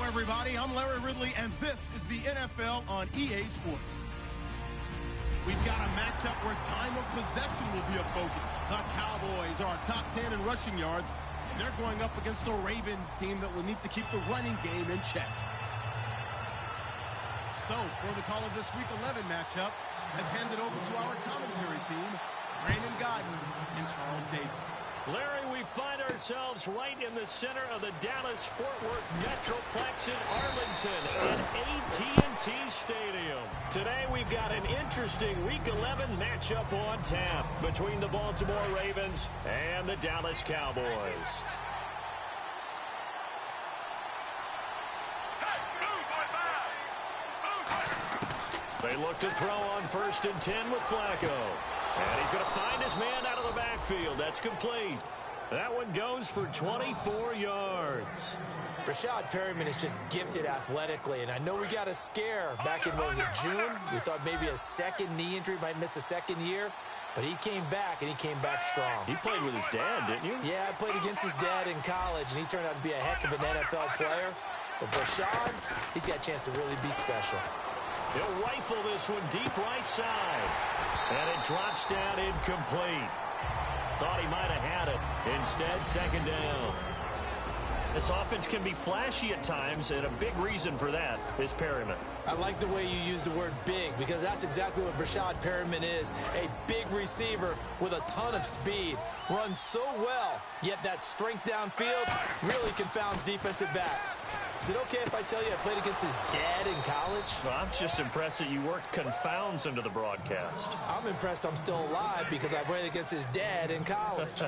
everybody. I'm Larry Ridley, and this is the NFL on EA Sports. We've got a matchup where time of possession will be a focus. The Cowboys are top 10 in rushing yards, and they're going up against the Ravens team that will need to keep the running game in check. So, for the call of this Week 11 matchup, let's hand it over to our commentary team, Brandon Godden and Charles Davis. Larry, we find ourselves right in the center of the Dallas-Fort Worth Metroplex in Arlington at AT&T Stadium. Today, we've got an interesting Week 11 matchup on tap between the Baltimore Ravens and the Dallas Cowboys. They look to throw on 1st and 10 with Flacco. And he's going to find his man out of the backfield. That's complete. That one goes for 24 yards. Rashad Perryman is just gifted athletically, and I know we got a scare back in, what was it, June? We thought maybe a second knee injury, might miss a second year, but he came back, and he came back strong. He played with his dad, didn't you? Yeah, I played against his dad in college, and he turned out to be a heck of an NFL player. But Rashad, he's got a chance to really be special. He'll rifle this one deep right side. And it drops down incomplete. Thought he might have had it. Instead, second down. This offense can be flashy at times, and a big reason for that is Perryman. I like the way you use the word big, because that's exactly what Rashad Perryman is. A big receiver with a ton of speed. Runs so well, yet that strength downfield really confounds defensive backs. Is it okay if I tell you I played against his dad in college? Well, I'm just impressed that you worked confounds into the broadcast. I'm impressed I'm still alive because I played against his dad in college.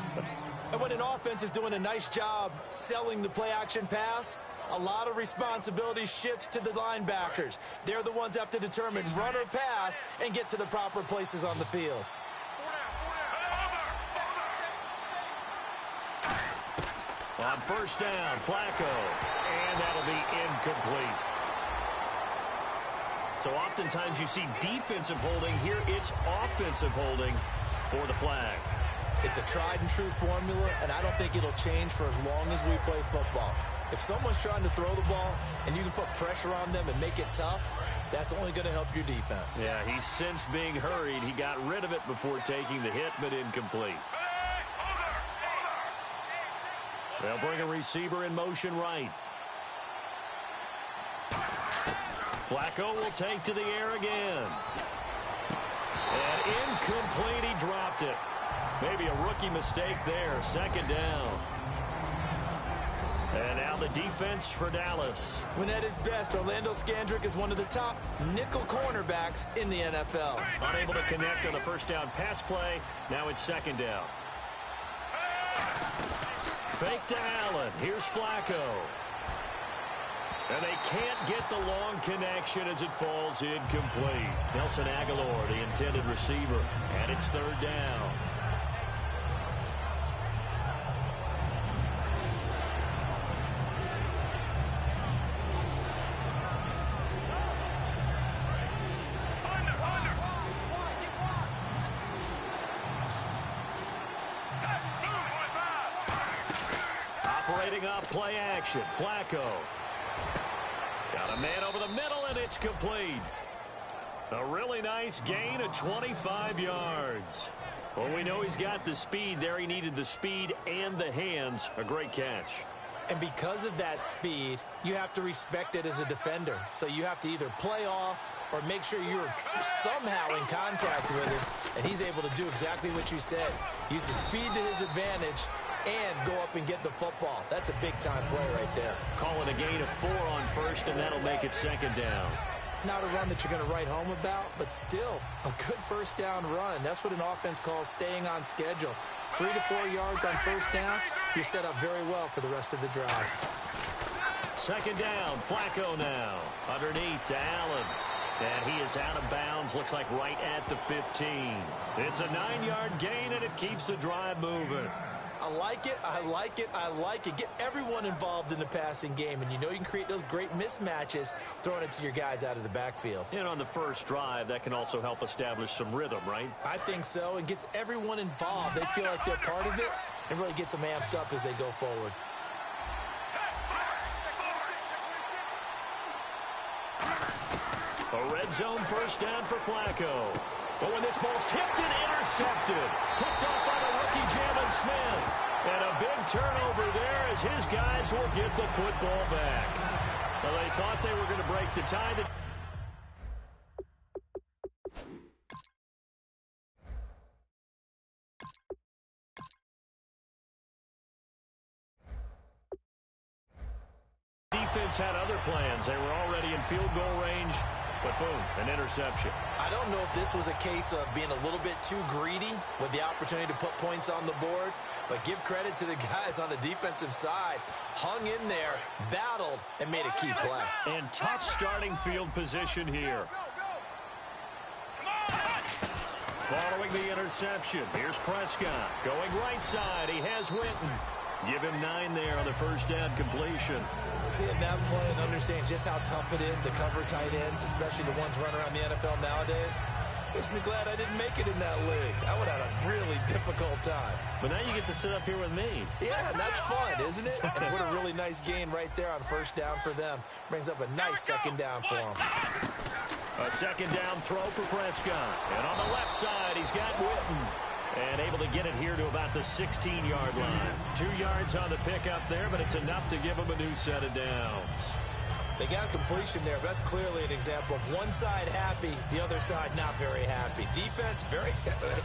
And when an offense is doing a nice job selling the play-action pass, a lot of responsibility shifts to the linebackers. They're the ones that have to determine run or pass and get to the proper places on the field. On 1st down, Flacco, and that'll be incomplete. So oftentimes you see defensive holding. Here it's offensive holding for the flag. It's a tried-and-true formula, and I don't think it'll change for as long as we play football. If someone's trying to throw the ball and you can put pressure on them and make it tough, that's only going to help your defense. Yeah, he's since being hurried. He got rid of it before taking the hit, but incomplete. They'll bring a receiver in motion right. Flacco will take to the air again. And incomplete, he dropped it. Maybe a rookie mistake there. Second down. And now the defense for Dallas. When at his best, Orlando Scandrick is one of the top nickel cornerbacks in the NFL. Unable to connect on the 1st down pass play. Now it's 2nd down. Fake to Allen. Here's Flacco. And they can't get the long connection as it falls incomplete. Nelson Aguilar, the intended receiver. And it's 3rd down. Up play action. Flacco. Got a man over the middle, and it's complete. A really nice gain of 25 yards. Well, we know he's got the speed there. He needed the speed and the hands. A great catch. And because of that speed, you have to respect it as a defender. So you have to either play off or make sure you're somehow in contact with him. And he's able to do exactly what you said. Use the speed to his advantage and go up and get the football. That's a big-time play right there. Calling a gain of 4 on 1st, and that'll make it 2nd down. Not a run that you're going to write home about, but still a good 1st down run. That's what an offense calls staying on schedule. 3 to 4 yards on 1st down, you're set up very well for the rest of the drive. 2nd down, Flacco now. Underneath to Allen. And he is out of bounds, looks like right at the 15. It's a 9-yard gain, and it keeps the drive moving. I like it, I like it, I like it. Get everyone involved in the passing game, and you know you can create those great mismatches throwing it to your guys out of the backfield. And on the first drive, that can also help establish some rhythm, right? I think so, and gets everyone involved. They feel like they're part of it, and really gets them amped up as they go forward. A red zone first down for Flacco. But when this ball's tipped and intercepted, picked off by the rookie Jamin Smith. And a big turnover there as his guys will get the football back. Well, they thought they were going to break the tie. Defense had other plans. They were already in field goal range, but boom, an interception. I don't know if this was a case of being a little bit too greedy with the opportunity to put points on the board, but give credit to the guys on the defensive side. Hung in there, battled, and made a key play. And tough starting field position here. Following the interception, here's Prescott. Going right side, he has Witten. Give him 9 there on the first down completion. Seeing that play and understand just how tough it is to cover tight ends, especially the ones running around the NFL nowadays, makes me glad I didn't make it in that league. I would have had a really difficult time. But now you get to sit up here with me. Yeah, and that's fun, isn't it? And what a really nice gain right there on first down for them. Brings up a nice second down for them. A second down throw for Prescott. And on the left side, he's got Witten. And able to get it here to about the 16-yard line. 2 yards on the pickup there, but it's enough to give him a new set of downs. They got a completion there, but that's clearly an example of one side happy, the other side not very happy. Defense, very,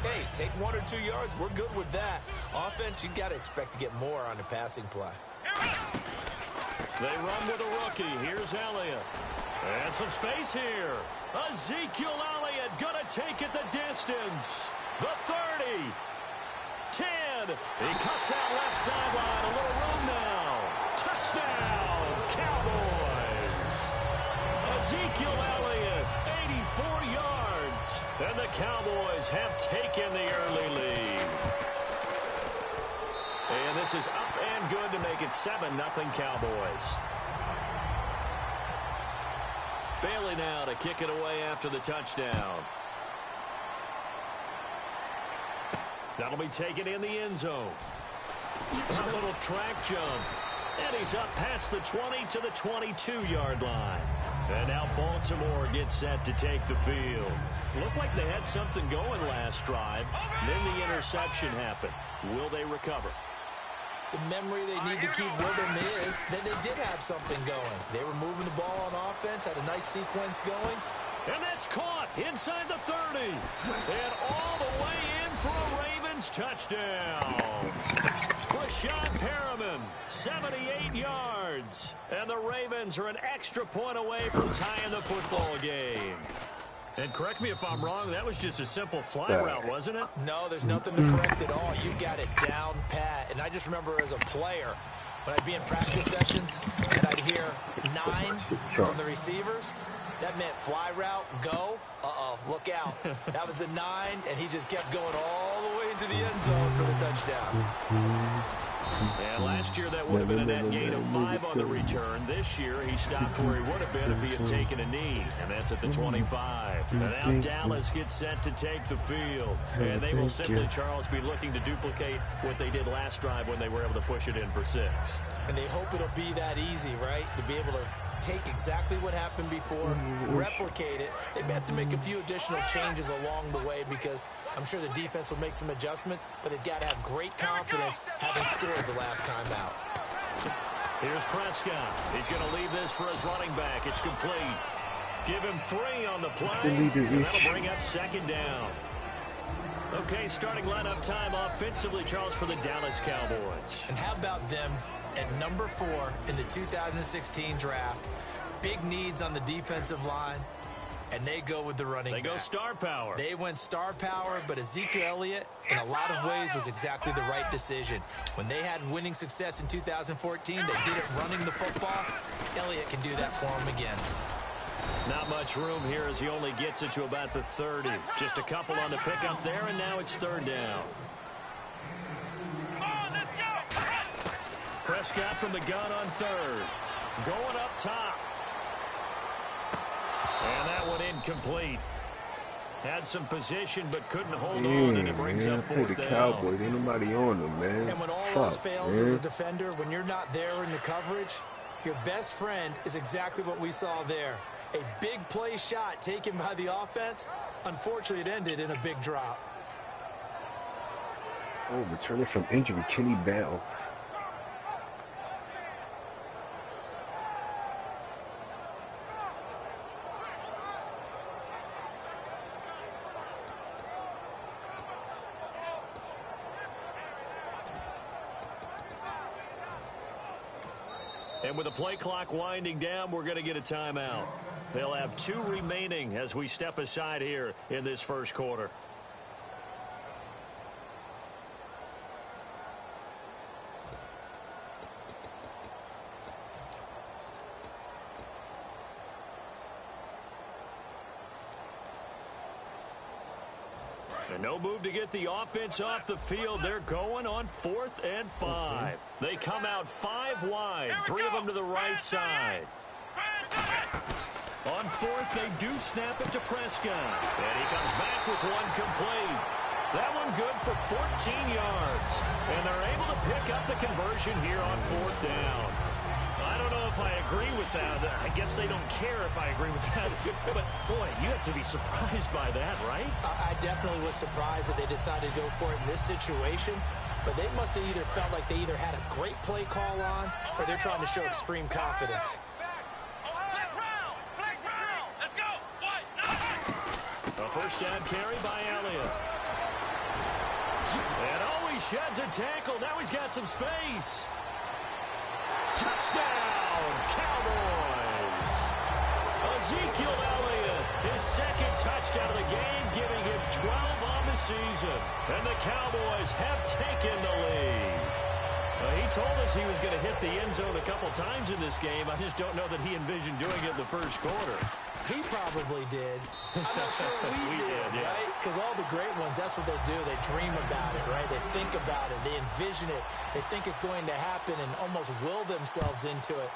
hey, take 1 or 2 yards, we're good with that. Offense, you got to expect to get more on the passing play. They run with a rookie. Here's Elliott. And some space here. Ezekiel Elliott going to take it the distance. The 30. 10. He cuts out left sideline. A little room now. Touchdown, Cowboys. Ezekiel Elliott, 84 yards. And the Cowboys have taken the early lead. And this is up and good to make it 7-0 Cowboys. Bailey now to kick it away after the touchdown. That'll be taken in the end zone. A little track jump. And he's up past the 20 to the 22-yard line. And now Baltimore gets set to take the field. Looked like they had something going last drive. Then the interception happened. Will they recover? The memory they need to keep with them is that they did have something going. They were moving the ball on offense, had a nice sequence going. And that's caught inside the 30. And all the way in for a Ravens touchdown. Brashad Perriman, 78 yards. And the Ravens are an extra point away from tying the football game. And correct me if I'm wrong, that was just a simple fly route, wasn't it? No, there's nothing to correct at all. You got it down pat. And I just remember as a player, when I'd be in practice sessions and I'd hear 9 from the receivers, that meant fly route, go, look out. That was the 9, and he just kept going all the way into the end zone for the touchdown. And last year that would have been a net gain of 5 on the return. This year he stopped where he would have been if he had taken a knee, and that's at the 25. And now Dallas gets set to take the field. And they will simply, Charles, be looking to duplicate what they did last drive when they were able to push it in for 6. And they hope it'll be that easy, right, to be able to take exactly what happened before, replicate it. They may have to make a few additional changes along the way because I'm sure the defense will make some adjustments, but they've got to have great confidence having scored the last time out. Here's Prescott. He's going to leave this for his running back. It's complete. Give him 3 on the play, and that'll bring up second down. Okay, starting lineup time offensively, Charles, for the Dallas Cowboys. And how about them at number 4 in the 2016 draft? Big needs on the defensive line, and they go with the running back. They go star power. They went star power, but Ezekiel Elliott, in a lot of ways, was exactly the right decision. When they had winning success in 2014, they did it running the football. Elliott can do that for them again. Not much room here as he only gets it to about the 30. Just a couple on the pickup there, and now it's third down. Prescott from the gun on third. Going up top. And that one incomplete. Had some position but couldn't hold on, and it brings up fourth down. Cowboys, ain't nobody on them, man. And when all else fails as a defender, when you're not there in the coverage, your best friend is exactly what we saw there. A big play shot taken by the offense. Unfortunately, it ended in a big drop. Oh, returning from injury, Kenny Bell. And with the play clock winding down, we're going to get a timeout. They'll have 2 remaining as we step aside here in this first quarter. And no move to get the offense off the field. They're going on 4th and 5. They come out 5 wide, 3 of them to the right side. On 4th, they do snap it to Prescott. And he comes back with 1 complete. That one good for 14 yards. And they're able to pick up the conversion here on 4th down. I don't know if I agree with that. I guess they don't care if I agree with that. But, boy, you have to be surprised by that, right? I definitely was surprised that they decided to go for it in this situation. But they must have either felt like they either had a great play call on or they're trying to show extreme confidence. A first down carry by Elliott. And he sheds a tackle. Now he's got some space. Touchdown, Cowboys. Ezekiel Elliott, his 2nd touchdown of the game, giving him 12 on the season. And the Cowboys have taken the lead. He told us he was going to hit the end zone a couple times in this game. I just don't know that he envisioned doing it in the first quarter. He probably did. I'm not sure we did, yeah. right? Because all the great ones, that's what they do. They dream about it, right? They think about it. They envision it. They think it's going to happen and almost will themselves into it.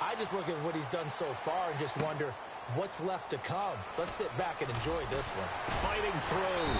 I just look at what he's done so far and just wonder what's left to come. Let's sit back and enjoy this one. Fighting through.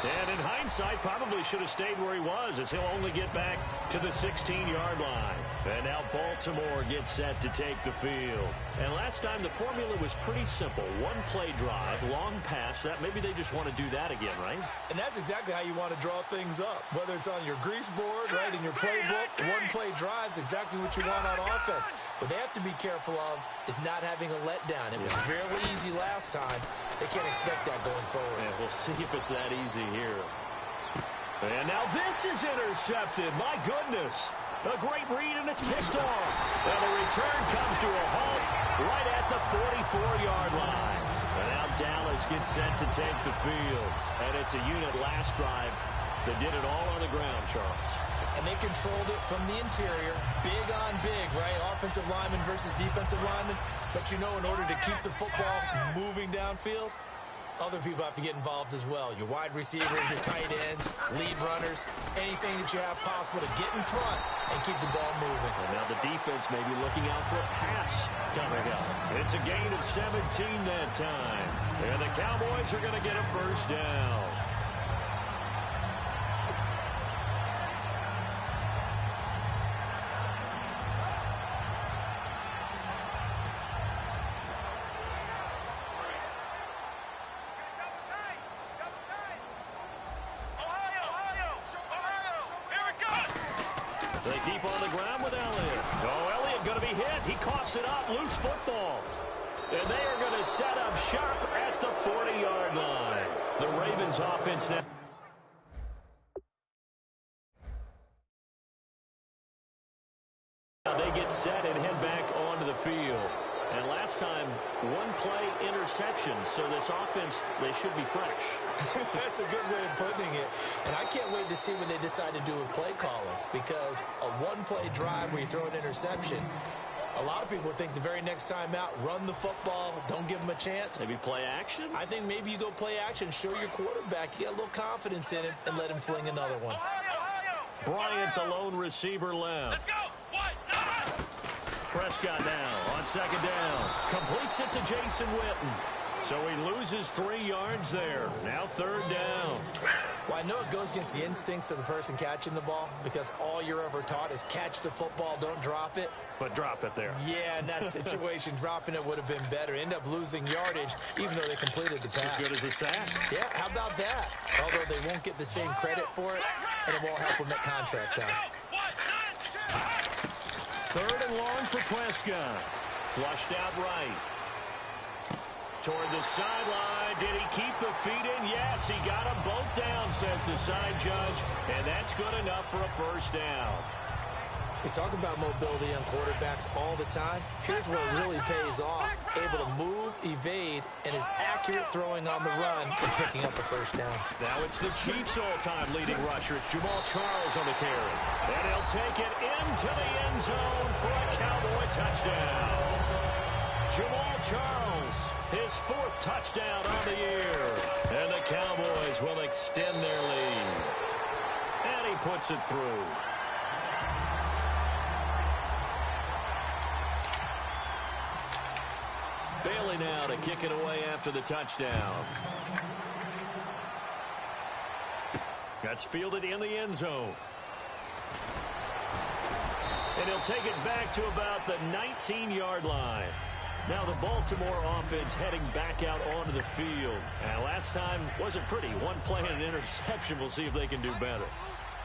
And in hindsight, probably should have stayed where he was as he'll only get back to the 16-yard line. And now Baltimore gets set to take the field. And last time the formula was pretty simple. 1 play drive, long pass. That maybe they just want to do that again, right? And that's exactly how you want to draw things up. Whether it's on your grease board, right, in your playbook, 1 play drive is exactly what you want on offense. What they have to be careful of is not having a letdown. It was fairly easy last time. They can't expect that going forward. And we'll see if it's that easy here. And now this is intercepted. My goodness. A great read, and it's picked off. And the return comes to a halt right at the 44-yard line. And now Dallas gets set to take the field. And it's a unit last drive that did it all on the ground, Charles. And they controlled it from the interior. Big on big, right? Offensive lineman versus defensive lineman. But you know, in order to keep the football moving downfield, other people have to get involved as well. Your wide receivers, your tight ends, lead runners, anything that you have possible to get in front and keep the ball moving. And now the defense may be looking out for a pass coming up. It's a gain of 17 that time. And the Cowboys are going to get a first down. They keep on the ground with Elliott. Oh, Elliott going to be hit. He coughs it up. Loose football. And they are going to set up shop at the 40-yard line. The Ravens offense now. They get set and head back onto the field. And last time, 1 play interception. So this offense, they should be fresh. That's a good way of putting it. And I can't wait to see what they decide to do with play calling. Because a 1-play drive where you throw an interception, a lot of people think the very next time out, run the football, don't give them a chance. Maybe play action? I think maybe you go play action, show your quarterback you got a little confidence in it, and let him fling another one. Bryant, the lone receiver, left. Let's go. Prescott now on 2nd down. Completes it to Jason Witten. So he loses 3 yards there. Now 3rd down. Well, I know it goes against the instincts of the person catching the ball because all you're ever taught is catch the football, don't drop it. But drop it there. Yeah, in that situation, dropping it would have been better. End up losing yardage, even though they completed the pass. As good as a sack. Yeah, how about that? Although they won't get the same credit for it, and it won't help them at contract time. 3rd and long for Prescott. Flushed out right. Toward the sideline. Did he keep the feet in? Yes, he got them both down, says the side judge. And that's good enough for a 1st down. We talk about mobility on quarterbacks all the time. Here's where it really pays off. Able to move, evade, and is accurate throwing on the run and picking up a 1st down. Now it's the Chiefs' all-time leading rusher. It's Jamal Charles on the carry. And he'll take it into the end zone for a Cowboy touchdown. Jamal Charles, his 4th touchdown on the year. And the Cowboys will extend their lead. And he puts it through. Bailey now to kick it away after the touchdown. That's fielded in the end zone. And he'll take it back to about the 19-yard line. Now the Baltimore offense heading back out onto the field. And last time wasn't pretty. 1 play and an interception. We'll see if they can do better.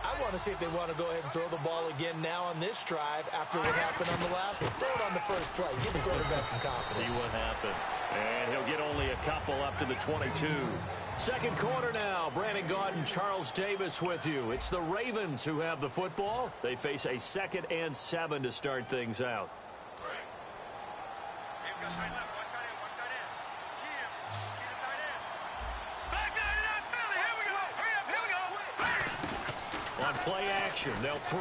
I want to see if they want to go ahead and throw the ball again now on this drive after what happened on the last one. Throw it on the first play. Give the quarterback some confidence. See what happens. And he'll get only a couple up to the 22. 2nd quarter now. Brandon Gaudin, Charles Davis with you. It's the Ravens who have the football. They face a 2nd and 7 to start things out. On play action, they'll throw.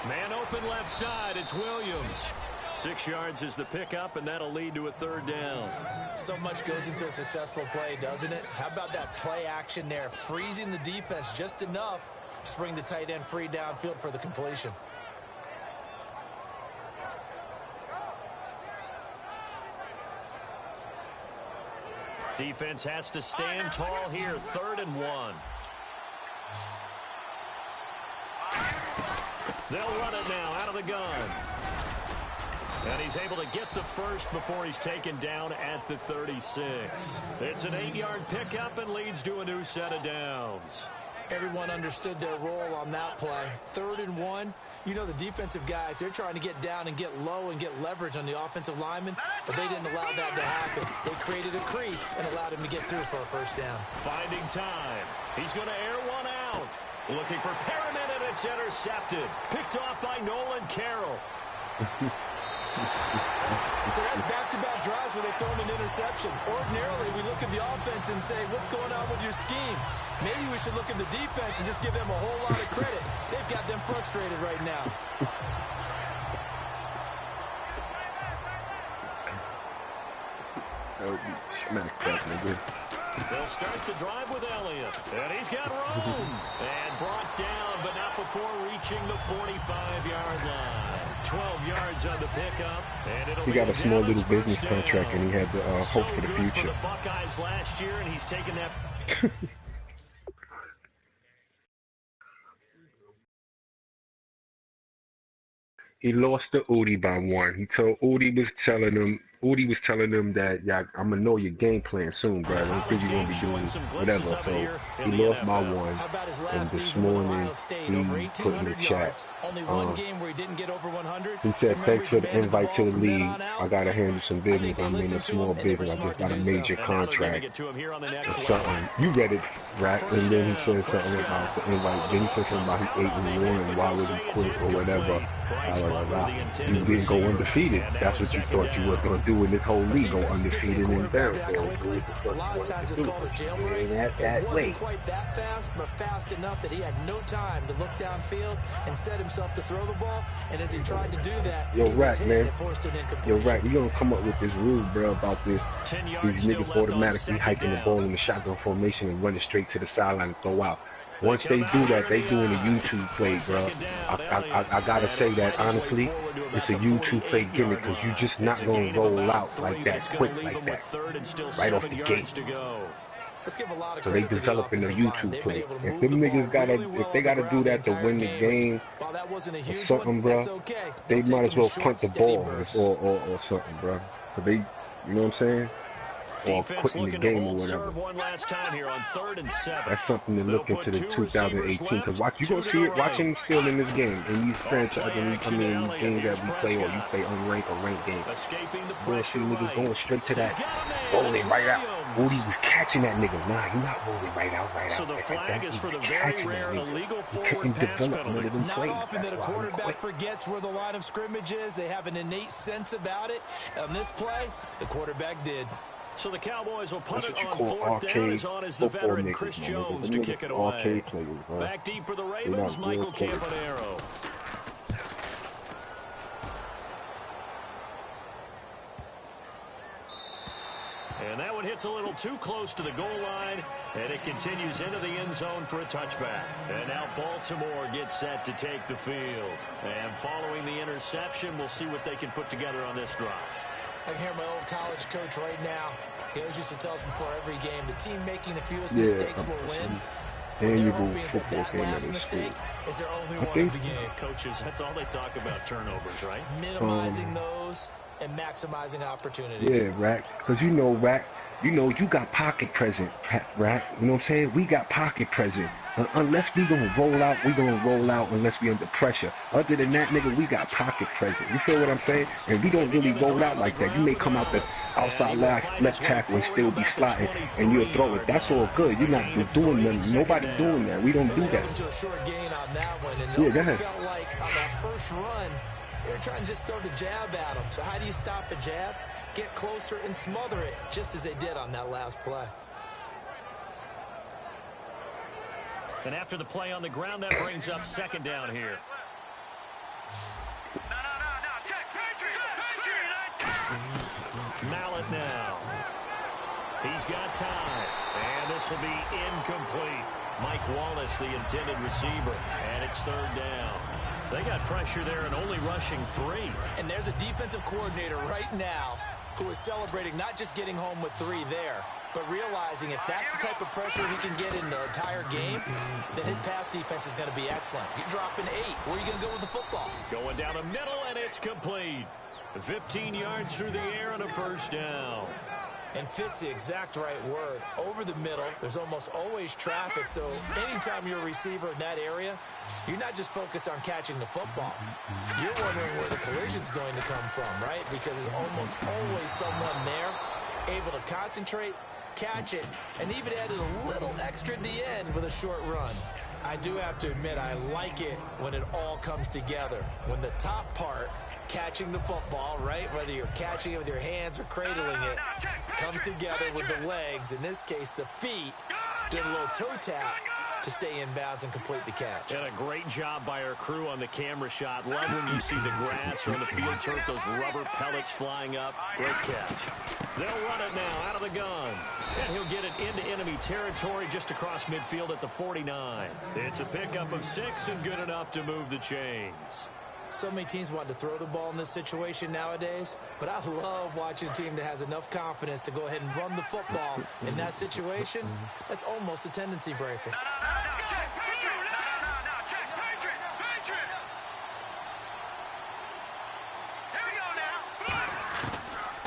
Man open left side, it's Williams. 6 yards is the pickup, and that'll lead to a 3rd down. So much goes into a successful play, doesn't it? How about that play action there? Freezing the defense just enough to bring the tight end free downfield for the completion. Defense has to stand tall here, 3rd and 1. They'll run it now out of the gun. And he's able to get the 1st before he's taken down at the 36. It's an 8-yard pickup and leads to a new set of downs. Everyone understood their role on that play. 3rd and 1. You know the defensive guys, they're trying to get down and get low and get leverage on the offensive lineman, but they didn't allow that to happen. They created a crease and allowed him to get through for a 1st down. Finding time. He's going to air one out. Looking for Perriman, and it's intercepted. Picked off by Nolan Carroll. So that's back-to-back drives where they've thrown an interception. Ordinarily, we look at the offense and say, what's going on with your scheme? Maybe we should look at the defense and just give them a whole lot of credit. They've got them frustrated right now. They'll start the drive with Elliott. And he's got room. And brought down, but not before reaching the 45-yard line. 12 yards on the pickup. And he got a small little business contract, and he had the hope for the future. For the Buckeyes last year, and he's taken that. He lost to Udi by 1. He told Udi was telling him that, yeah, I'm gonna know your game plan soon, bro. I don't think you're gonna be doing whatever. So he lost by 1. And this morning he put in the chat. He said, thanks for the invite to the league. I gotta handle some business. I'm in a small business. I just got a major contract. Something. You read it, right? And then he said something about the invite. Then he said something about he 8-1 and why would he quit or whatever. You didn't go undefeated. That's what you thought you were going to do in this whole league, go undefeated and down. A lot of times it's called a jailbreak. It wasn't quite that fast, but fast enough that he had no time to look downfield and set himself to throw the ball. And as he tried to do that, Yo, Rack, man. Yo, Rack, you going to come up with this rule, bro, about this. These niggas automatically hiking the ball in the shotgun formation and running straight to the sideline and throw out. Once they do that, they doing a YouTube play, bro. I gotta say that honestly, it's a YouTube play gimmick because you just not gonna roll out like that quick like that right off the gate. So they developing a YouTube play. If them niggas if they gotta do that to win the game or something, bro, they might as well punt the ball or something, bro. So they, you know what I'm saying? Or quitting the game or whatever. That's something to look into the 2018. Because you gonna see it watching still in this game. In these franchises, I mean these games that we play or you play unranked or ranked games. You'll see niggas going straight to that, rolling right out. Woody was catching that nigga. Nah, he not rolling right out. So the flag is for the very rare illegal forward pass penalty. Not often that a quarterback forgets where the line of scrimmage is. They have an innate sense about it. On this play, the quarterback did. So the Cowboys will put it on fourth down. As on is the veteran Chris Jones to kick it away. Back deep for the Ravens, Michael Campanaro. And that one hits a little too close to the goal line, and it continues into the end zone for a touchback. And now Baltimore gets set to take the field. And following the interception, we'll see what they can put together on this drive. I can hear my old college coach right now. He always used to tell us before every game, the team making the fewest mistakes will win. And you go football game that mistake is their only one of the game. Coaches, that's all they talk about, turnovers, right? Minimizing those and maximizing opportunities. Yeah, Rack. Because you know, Rack, you got pocket present, Rack. You know what I'm saying? We got pocket present. Unless we gonna roll out, unless we under pressure. Other than that, nigga, we got pocket present. You feel what I'm saying? And we don't really roll out like that. You may come out the outside left tackle and still be slotting, and you'll throw it. That's all good. You're not doing nothing. Nobody doing that. We don't do that. Yeah, go ahead. Felt like on that first run, they're trying to just throw the jab at them. So how do you stop the jab? Get closer and smother it, just as they did on that last play. And after the play on the ground, that brings up second down here. Mallet now. He's got time. And this will be incomplete. Mike Wallace, the intended receiver. And it's third down. They got pressure there and only rushing 3. And there's a defensive coordinator right now who is celebrating not just getting home with 3 there, but realizing if that's the type of pressure he can get in the entire game, then his pass defense is going to be excellent. You're dropping 8. Where are you going to go with the football? Going down the middle, and it's complete. 15 yards through the air and a first down. And fits the exact right word. Over the middle, there's almost always traffic, so anytime you're a receiver in that area, you're not just focused on catching the football. You're wondering where the collision's going to come from, right? Because there's almost always someone there able to concentrate, catch it, and even added a little extra at the end with a short run. I do have to admit, I like it when it all comes together. When the top part, catching the football, right, whether you're catching it with your hands or cradling it, comes together with the legs, in this case the feet, doing a little toe tap to stay in bounds and complete the catch. And a great job by our crew on the camera shot. Love when you see the grass or on the field turf, those rubber pellets flying up. Great catch. They'll run it now out of the gun. And he'll get it into enemy territory just across midfield at the 49. It's a pickup of 6 and good enough to move the chains. So many teams want to throw the ball in this situation nowadays, but I love watching a team that has enough confidence to go ahead and run the football in that situation. That's almost a tendency breaker.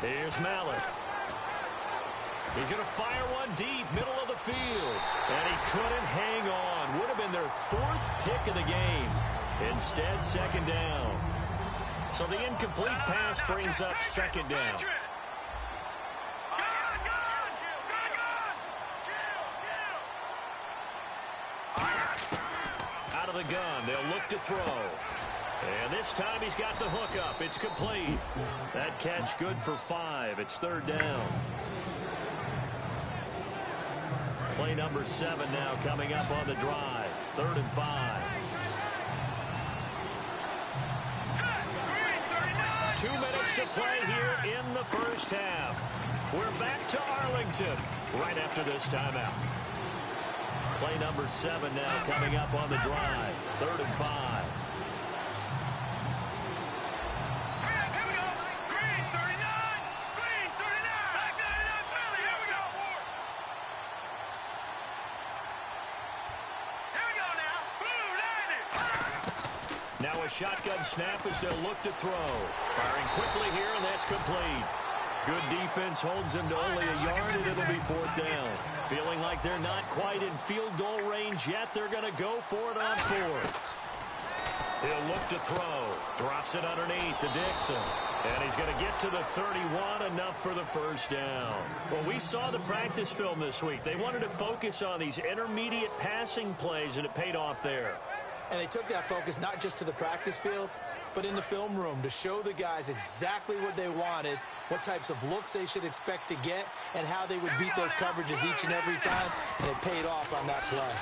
Here's Mallet. He's going to fire one deep, middle of the field. And he couldn't hang on. Would have been their 4th pick of the game. Instead, second down. So the incomplete pass brings up second down. Out of the gun, they'll look to throw. And this time he's got the hook up. It's complete. That catch good for 5. It's third down. Play number 7 now coming up on the drive. 3rd and 5. 2 minutes to play here in the first half. We're back to Arlington right after this timeout. Play number 7 now coming up on the drive. 3rd and 5. Now a shotgun snap as they'll look to throw. Firing quickly here, and that's complete. Good defense holds them to only a yard, and it'll be 4th down. Feeling like they're not quite in field goal range yet, they're going to go for it on 4th. He'll look to throw. Drops it underneath to Dixon. And he's going to get to the 31, enough for the 1st down. Well, we saw the practice film this week. They wanted to focus on these intermediate passing plays, and it paid off there. And they took that focus not just to the practice field, but in the film room to show the guys exactly what they wanted, what types of looks they should expect to get, and how they would beat those coverages each and every time, and it paid off on that play.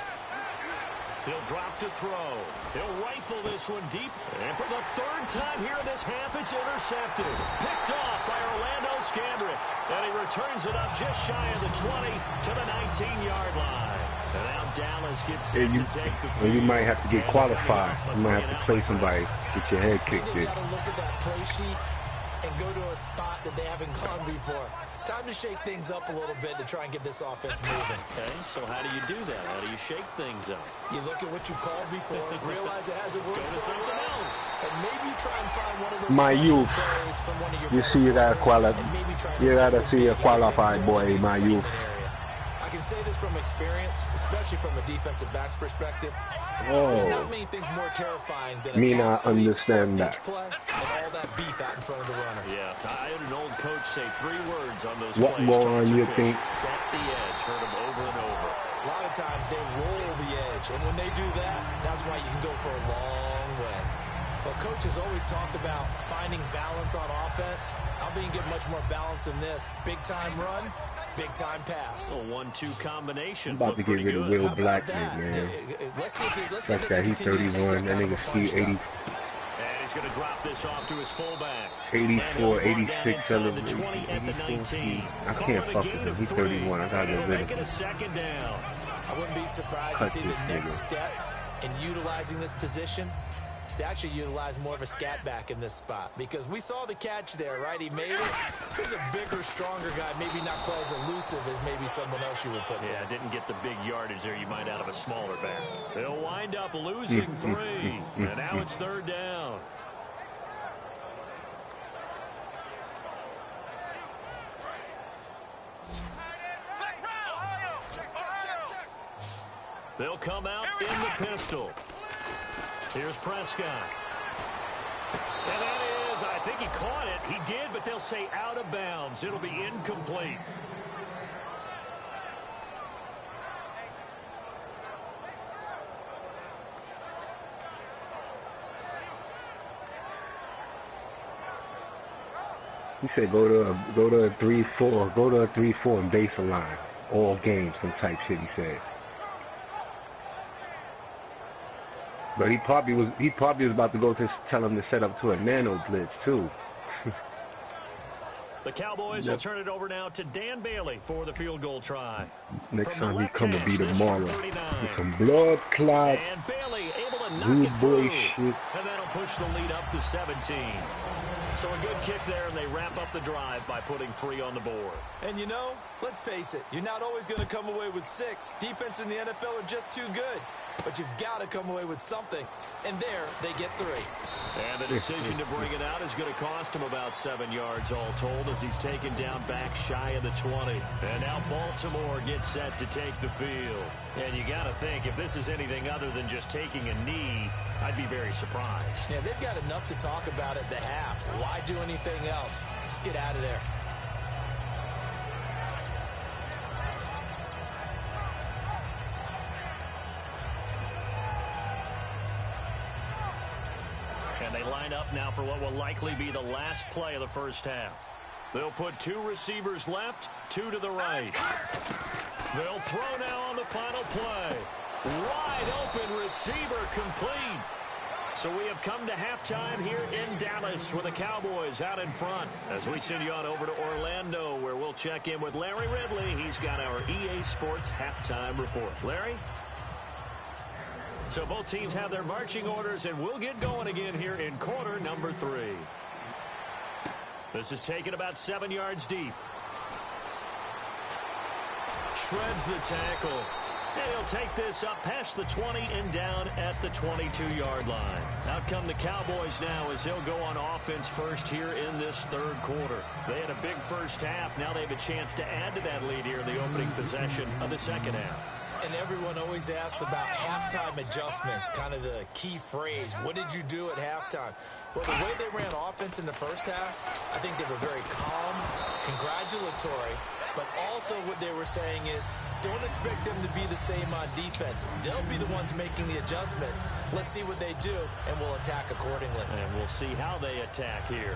He'll drop to throw. He'll rifle this one deep, and for the 3rd time here in this half, it's intercepted. Picked off by Orlando Scandrick, and he returns it up just shy of the 20 to the 19-yard line. And now Dallas gets set to take the field. You might have to get qualified. You might have to play somebody, get your head kicked in. You got to look at that play sheet and go to a spot that they haven't gone before. Time to shake things up a little bit to try and get this offense moving. Okay, so how do you do that? How do you shake things up? You look at what you called before, realize it hasn't worked Go to so something well, else. and maybe try and find one of those My youth, plays from one of your you see that you gotta see a qualified boy, my youth. I can say this from experience, especially from a defensive back's perspective. There's not many things more terrifying than me not understand that. Play and all that beef out in front of the runner. Yeah, I had an old coach say 3 words on those what plays. What more you think? Set the edge. Heard him over and over. A lot of times they roll the edge, and when they do that, that's why you can go for a long way. But coaches always talk about finding balance on offense. I don't think you get much more balance than this. Big-time run, big-time pass. A 1-2 combination. I'm about to get rid of Will Blackman, man. That's that. He's 31. That nigga speed 80. And he's going to drop this off to his fullback. 84, 86, 84. I can't fuck with him. He's 31. I gotta get rid of him. A 2nd down. I wouldn't be surprised to see the next step in utilizing this position is to actually utilize more of a scat back in this spot, because we saw the catch there, right? He made it. He's a bigger, stronger guy, maybe not quite as elusive as maybe someone else you would put there. Yeah, didn't get the big yardage there you might out of a smaller back. They'll wind up losing 3, and now it's 3rd down. They'll come out in the pistol. Here's Prescott. And that is, I think he caught it. He did, but they'll say out of bounds. It'll be incomplete. He said go to a 3-4, go to a 3-4 and baseline all games, some type shit. He said. But he probably was about to go to tell him to set up to a nano blitz too. The Cowboys will turn it over now to Dan Bailey for the field goal try. Next time he come to be tomorrow with some blood clot, and Bailey able to knock good it through. boy shit. And that'll push the lead up to 17. So a good kick there, and they wrap up the drive by putting 3 on the board. And you know, let's face it, you're not always going to come away with 6. Defense in the NFL are just too good. But you've got to come away with something. And there, they get 3. And the decision to bring it out is going to cost him about 7 yards all told, as he's taken down back shy of the 20. And now Baltimore gets set to take the field. And you got to think, if this is anything other than just taking a knee, I'd be very surprised. Yeah, they've got enough to talk about at the half. Why do anything else? Just get out of there. And they line up now for what will likely be the last play of the first half. They'll put 2 receivers left, 2 to the right. They'll throw now on the final play. Wide open receiver complete. So we have come to halftime here in Dallas with the Cowboys out in front. As we send you on over to Orlando, where we'll check in with Larry Ridley. He's got our EA Sports halftime report. Larry? So both teams have their marching orders, and we'll get going again here in quarter number 3. This is taken about 7 yards deep. Shreds the tackle. And he'll take this up past the 20 and down at the 22-yard line. Out come the Cowboys now as they'll go on offense first here in this third quarter. They had a big first half. Now they have a chance to add to that lead here in the opening possession of the second half. And everyone always asks about halftime adjustments, kind of the key phrase. What did you do at halftime? Well, the way they ran offense in the first half, I think they were very calm, congratulatory, but also what they were saying is, don't expect them to be the same on defense. They'll be the ones making the adjustments. Let's see what they do, and we'll attack accordingly. And we'll see how they attack here.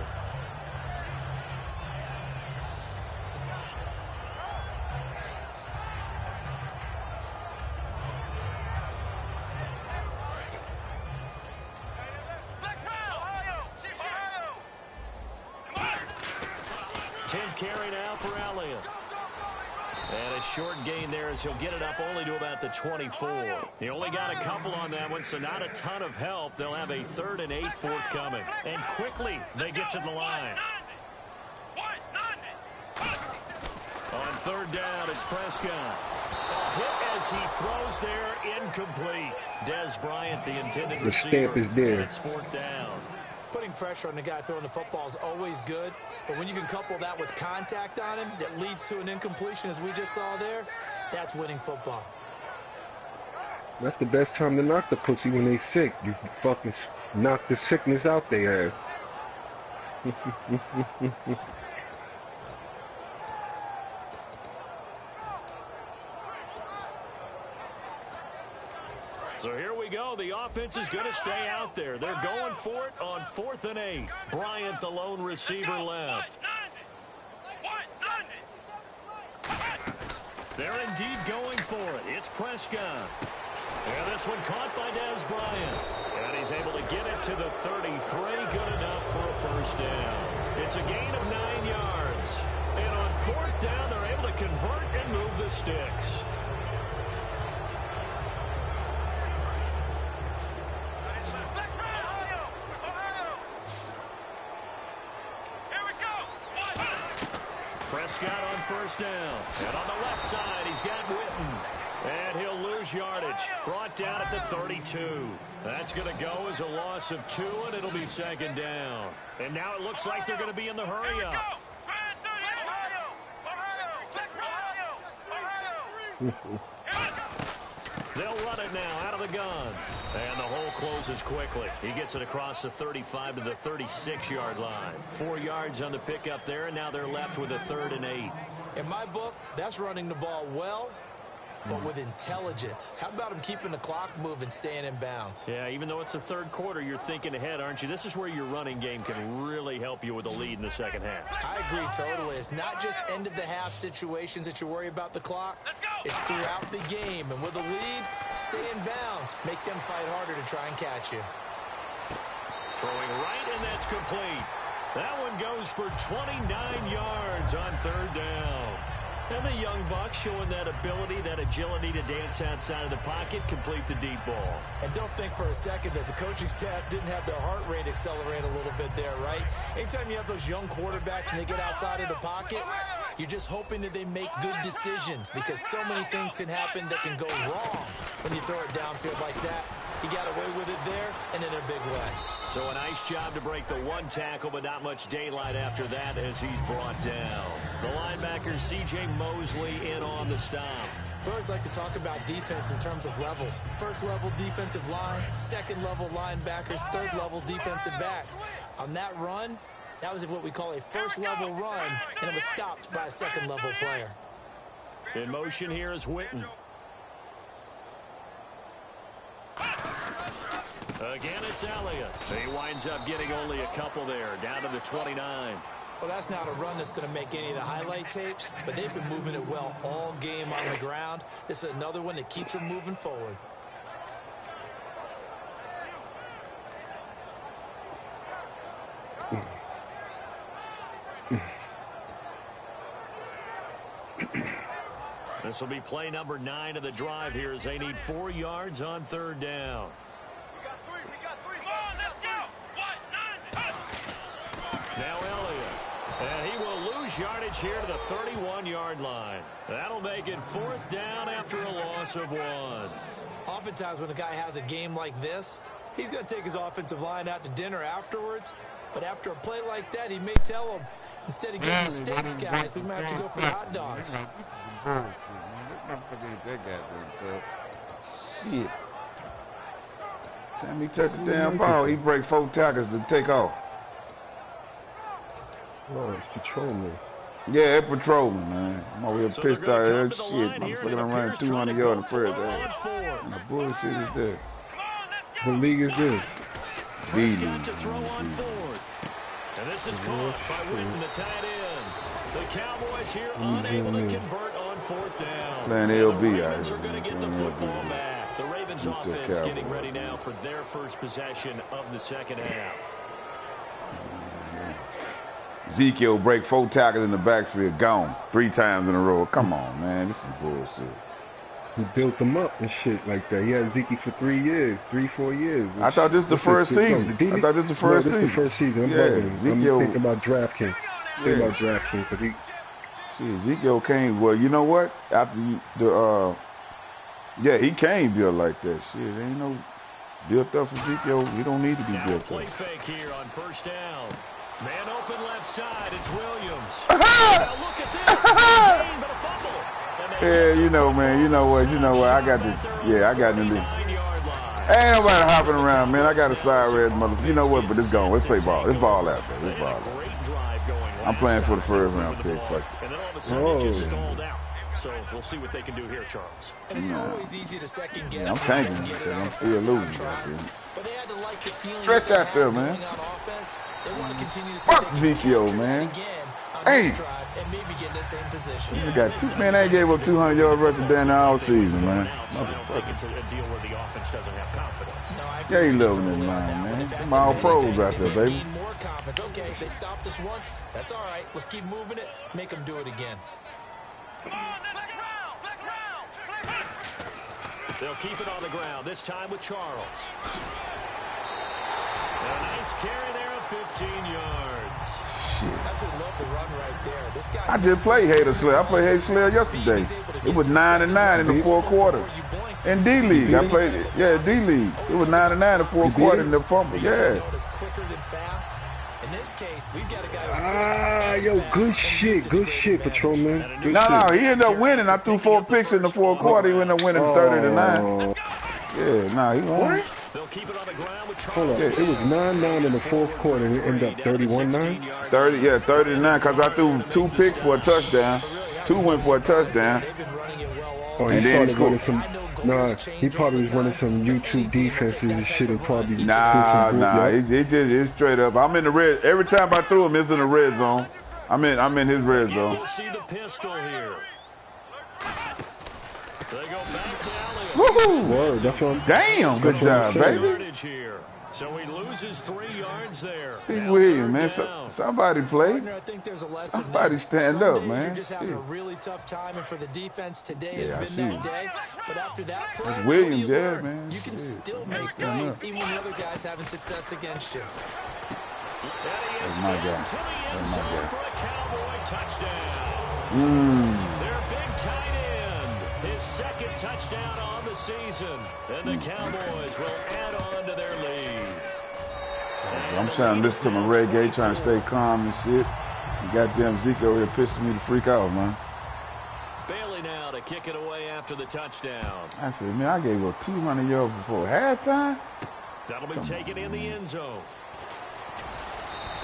Carry now for Elliott. And a short gain there as he'll get it up only to about the 24. He only got a couple on that one, so not a ton of help. They'll have a 3rd and 8 forthcoming. And quickly, they get to the line. On 3rd down, it's Prescott. A hit as he throws there, incomplete. Des Bryant, the intended receiver. The stamp is there. It's 4th down. Putting pressure on the guy throwing the football is always good, but when you can couple that with contact on him that leads to an incompletion, as we just saw there, that's winning football. That's the best time to knock the pussy when they sick. You fucking knock the sickness out their ass. So here we go. The offense is going to stay out there. They're going for it on 4th and 8. Bryant, the lone receiver, left. They're indeed going for it. It's Prescott. And this one caught by Des Bryant. And he's able to get it to the 33. Good enough for a first down. It's a gain of 9 yards. And on 4th down, they're able to convert and move the sticks. Prescott on 1st down. And on the left side, he's got Witten. And he'll lose yardage. Brought down at the 32. That's going to go as a loss of 2, and it'll be 2nd down. And now it looks like they're going to be in the hurry-up. They'll run it now out of the gun. And the hole closes quickly. He gets it across the 35 to the 36-yard line. 4 yards on the pickup there, and now they're left with a 3rd and 8. In my book, that's running the ball well, but with intelligence. How about him keeping the clock moving, staying in bounds? Yeah, even though it's the 3rd quarter, you're thinking ahead, aren't you? This is where your running game can really help you with a lead in the second half. I agree totally. It's not just end-of-the-half situations that you worry about the clock. It's throughout the game. And with a lead, stay in bounds. Make them fight harder to try and catch you. Throwing right, and that's complete. That one goes for 29 yards on 3rd down. And the young buck showing that ability, that agility to dance outside of the pocket, complete the deep ball. And don't think for a second that the coaching staff didn't have their heart rate accelerate a little bit there, right? Anytime you have those young quarterbacks and they get outside of the pocket, you're just hoping that they make good decisions because so many things can happen that can go wrong when you throw it downfield like that. He got away with it there and in a big way. So a nice job to break the 1 tackle, but not much daylight after that as he's brought down. The linebacker, C.J. Mosley, in on the stop. We always like to talk about defense in terms of levels. 1st level defensive line, 2nd level linebackers, 3rd level defensive backs. On that run, that was what we call a 1st level run, and it was stopped by a 2nd level player. In motion here is Witten. Again, it's Elliott. He winds up getting only a couple there, down to the 29. Well, that's not a run that's going to make any of the highlight tapes, but they've been moving it well all game on the ground. This is another one that keeps them moving forward. This will be play number 9 of the drive here as they need 4 yards on 3rd down. We got three. Come on, let's go. 1, 9, Now Elliott. And he will lose yardage here to the 31-yard line. That'll make it 4th down after a loss of 1. Oftentimes when a guy has a game like this, he's going to take his offensive line out to dinner afterwards. But after a play like that, he may tell them, instead of getting the steaks, guys, we might have to go for the hot dogs. Shit. Time he touched the damn ball, he break 4 tackles to take off. Oh, it's patrolman. Yeah, it's patrolman, man. I'm over here pissed out of that shit. Motherfucker, I'm running 200 yards in the first half. And the bullshit is there. What league is this? B-League. And this is caught by Witten, the tight end. The Cowboys here unable to convert on 4th down. Playing LB, the Ravens are going to get the football back. The Ravens offense getting ready now for their first possession of the second half. Ezekiel break 4 tackles in the backfield, gone 3 times in a row. Come on, man, this is bullshit. He built them up and shit like that. He had Ezekiel for 3 years, 3-4 years. I thought this was the first season. I thought this was the first season. This is the first season. I'm thinking about DraftKings. Thinking about DraftKings, but he. See, Ezekiel came. Well, you know what? After yeah, he came built like that. Shit, ain't no built up for Ezekiel. He don't need to be built up. Play fake here on 1st down. Man open left side. It's Williams. Now look at this. Gain, but a fumble. Yeah, you know, man. You know what? I got the. Yeah, I got the. Ain't nobody hopping around, man. I got a side red motherfucker. You know what? But it's gone. Let's play ball. It's ball out there. It's ball out. I'm playing for the first round pick. Fuck it. And then all of a sudden it just stalled out. So we'll see what they can do here, Charles. And it's always easy to second guess. I'm tanking because I'm still losing. But they had to like the feeling. Stretch out there, man. Fuck Ezekiel, man. Hey. You got 2, man, they gave up 200 yards rushing down the all season, man. Yeah, he loving it, man. Them all pros out there, baby. Okay, they stopped us once. That's all right. Let's keep moving it. Make them do it again. They'll keep it on the ground, this time with Charles. And a nice carry there of 15 yards. Absolutely love the run right there. This guy. I just played Hater Slayer. I played Hater Slayer yesterday. It was 9-9 in the 4th quarter. In D-League, I played it. Yeah, D-League. It was 9-9 in the 4th quarter in the fumble. Yeah. In this case, we've got a guy yo, good shit, patrolman. No, he ended up winning. I threw 4 picks in the 4th quarter. He ended up winning 30-9. Yeah, he won. They'll keep it on the ground with Hold on, it was 9-9 in the 4th quarter and it ended up 31-9? 30-9, because I threw 2 picks for a touchdown. 2 went for a touchdown. Oh, and then he scored. He probably was running some YouTube defenses and shit and probably... Nah, it's straight up. I'm in the red. Every time I threw him, it's in the red zone. I'm in his red zone. We'll see the pistol here. They go back to Elliott. Woohoo! Word, that's what Damn, good job, baby. So he loses 3 yards there. Big William, man. Somebody play. Somebody stand up, man. You're just having a really tough time, and for the defense today has been that day. But after that play, that's Williams, yeah, man. You can still make plays even when the other guy's having success against you. That's my guy. That's my guy. For a Cowboy touchdown. Their big tight end. His 2nd touchdown on the season. And the Cowboys will add on to their lead. I'm trying to listen to my reggae, trying to stay calm and shit. And goddamn Zeke over here pissing me the freak out, man. Bailey now to kick it away after the touchdown. I said, man, I gave up 200 yards before halftime. That'll be taken in the end zone.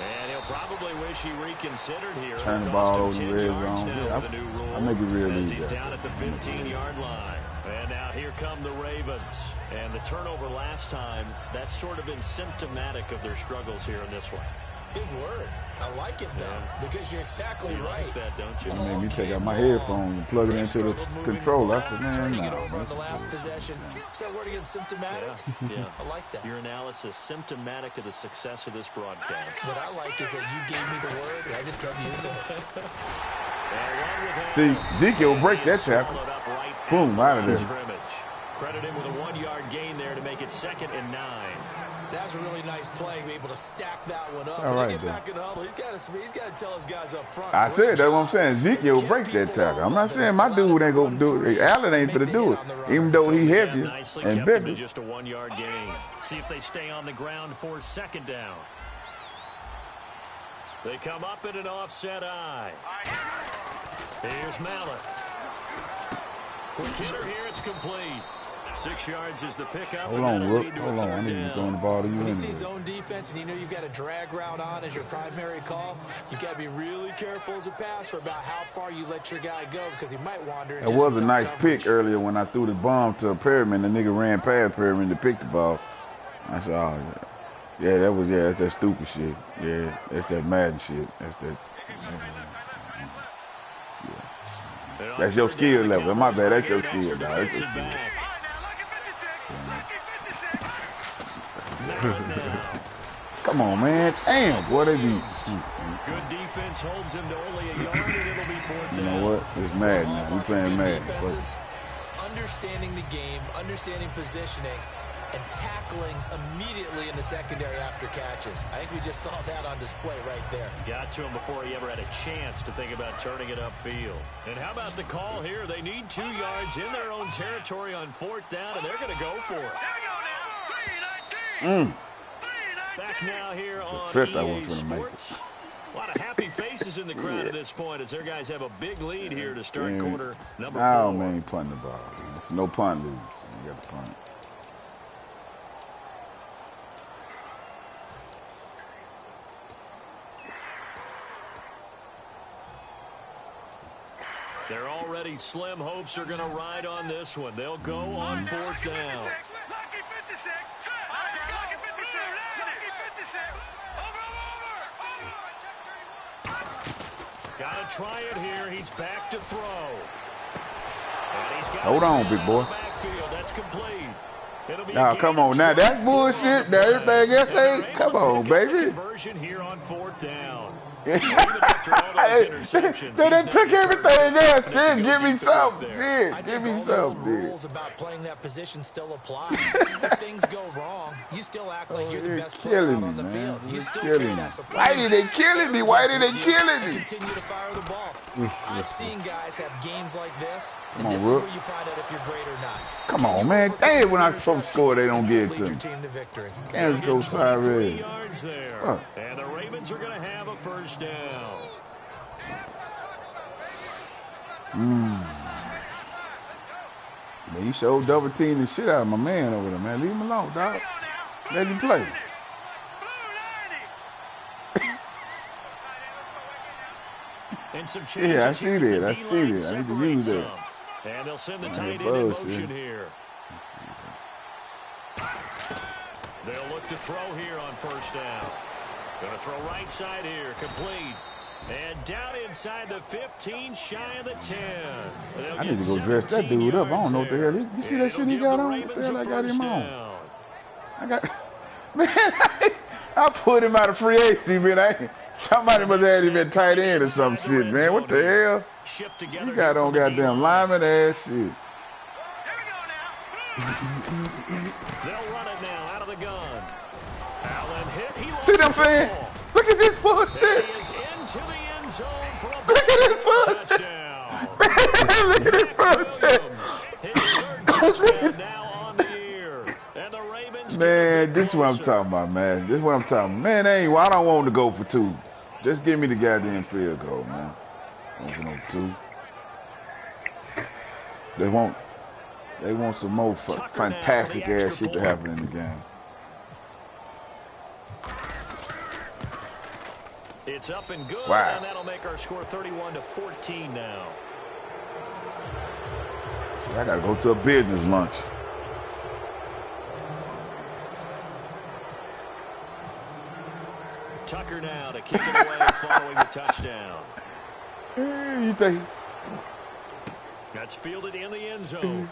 And he'll probably wish he reconsidered here. Turn the ball over the red zone. Yeah, I make it real easy. He's down at the 15-yard line. And now here come the Ravens. And the turnover last time, that's sort of been symptomatic of their struggles here in this one. Big word. I like it, though, because you're exactly right. Like that, don't you? It made me take out my headphones and plug it into the controller. I said, man, turning it over on the last possession. Is that word again, symptomatic? Yeah. I like that. Your analysis, symptomatic of the success of this broadcast. What I like is that you gave me the word, and I just kept using it. See, Zeke will break that tackle. Boom, out of there. Credit him with a 1-yard gain there to make it 2nd and 9. That's a really nice play, be able to stack that one up. All right, get back in the huddle. He's got to tell his guys up front. I said that's what I'm saying. Ezekiel will break that tackle. I'm not saying my dude ain't gonna do it. Allen ain't gonna do it, even though he heavier and bigger. Just a 1-yard gain. See if they stay on the ground for 2nd down. They come up in an offset eye. Here's Mallett. Quick hitter here, it's complete. 6 yards is the pickup. Hold on, Rook. Hold on. I need to be throwing the ball to you. When you anyway. see zone defense and you know you've got a drag route on as your primary call, you've got to be really careful as a passer about how far you let your guy go because he might wander. It was a nice pick earlier when I threw the bomb to a Perryman. The nigga ran past Perryman to pick the ball. I said, oh, yeah, that's that stupid shit. Yeah, that's that Madden shit. That's that. Yeah. That's your skill level. My bad, that's your skill, dog. That's your skill. Come on, man. Damn, boy, they be. Good defense holds him to only a yard, and it'll be 4th down. You know what? It's mad now. We playing mad. It's understanding the game, understanding positioning, and tackling immediately in the secondary after catches. I think we just saw that on display right there. Got to him before he ever had a chance to think about turning it upfield. And how about the call here? They need 2 yards in their own territory on 4th down, and they're going to go for it. Back now here on EA Sports. A lot of happy faces in the crowd at this point as their guys have a big lead here to start quarter number 4. Oh, man, he punting the ball. It's no punt leads. You got to punt. They're already slim hopes are going to ride on this one. They'll go on 4th down. Got to try it here. He's back to throw. Hold on, big boy. That's complete. Now, come on. Now, that's bullshit. Now, everything else ain't. Come on, baby. Conversion here on 4th down. They took everything else. Shit, give me something. Shit, give me something. The rules about playing that position still apply. If things go wrong, you still act like you're the best player out on the field. You still carry that support. Why did they killing me? Why did they killing me? Continue to fire the ball. I've seen guys have games like this, and Come on, this Rook. is where you find out if you're great or not. Come on, man. Damn, when I first score, they don't get it to me. Can't go Tyrese. Huh. And the Ravens are going to have a 1st down. Man, you showed double team the shit out of my man over there, man. Leave him alone, dog. Let him play. And some Yeah, I see that. I see that. I need to use that. And they'll send the tight end in motion here. They'll look to throw here on 1st down. Going to throw right side here, complete. And down inside the 15, shy of the 10. I need to go dress that dude up. I don't know what the hell. You see that shit he got on? What the hell I got him on? Man, I put him out of free agency, man. Somebody must have had him at tight end or some shit, man. What the hell? You got on goddamn lineman ass shit. They'll run it now out of the gun. Allen hit. See what I'm saying? Look at this bullshit. He is into the end zone for a Look at this bullshit. Look at this bullshit. His 3rd touchdown now on the year. And the Ravens Man, this is what I'm talking about, man. This is what I'm talking about. Man, I don't want to go for 2. Just give me the goddamn field goal, man. I don't want no 2. They want some more fantastic ass shit to happen in the game. It's up and good, Wow. and that'll make our score 31-14 now. I gotta go to a business lunch. Tucker now to kick it away following the touchdown. You think? That's fielded in the end zone.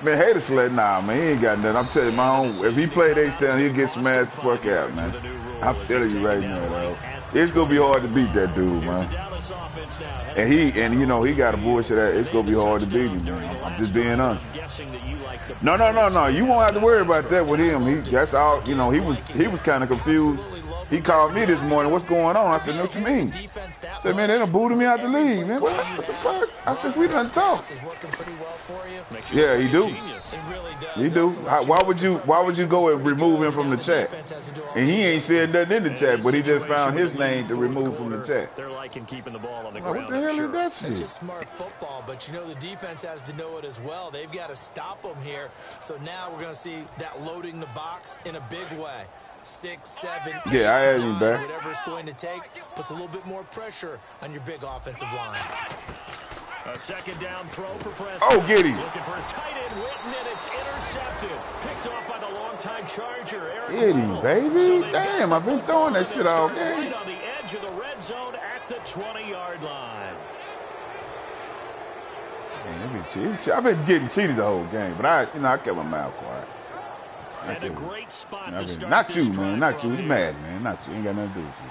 Man, Hater Sled, nah, man, he ain't got nothing. I'm telling you, my own. If he played H-Town, he'll get smashed the fuck out, man. I'm telling you right now, though. It's gonna be hard to beat that dude, man. And you know, he got a bullshit that it's gonna be hard to beat him, man. I'm just being honest. No. You won't have to worry about that with him. That's all. You know, he was kind of confused. He called me this morning. What's going on? I said, what you mean? I said, man, they done booted me out the league, man. What the fuck? I said, we done talked. Yeah, he do. He do. Why would you go and remove him from the chat? And he ain't said nothing in the chat, but he just found his name to remove from the chat. They're liking keeping the ball on the ground. What the hell is that shit? It's just smart football, but you know the defense has to know it as well. They've got to stop them here. So now we're going to see that loading the box in a big way. 6, 7, 8, yeah, I had him back. Whatever it's going to take puts a little bit more pressure on your big offensive line. A second down throw for Prescott. Oh, get him. Looking for his tight end, Witten, and it's intercepted. Picked off by the longtime Charger, Eric. Get him, baby. So damn, I've been throwing that shit all game. Right on the edge of the red zone at the 20-yard line. Man, I've been getting cheated the whole game, but I kept my mouth quiet. And a great spot to start. Not you, man. Not you. You mad, man. Not you. Ain't got nothing to do with you,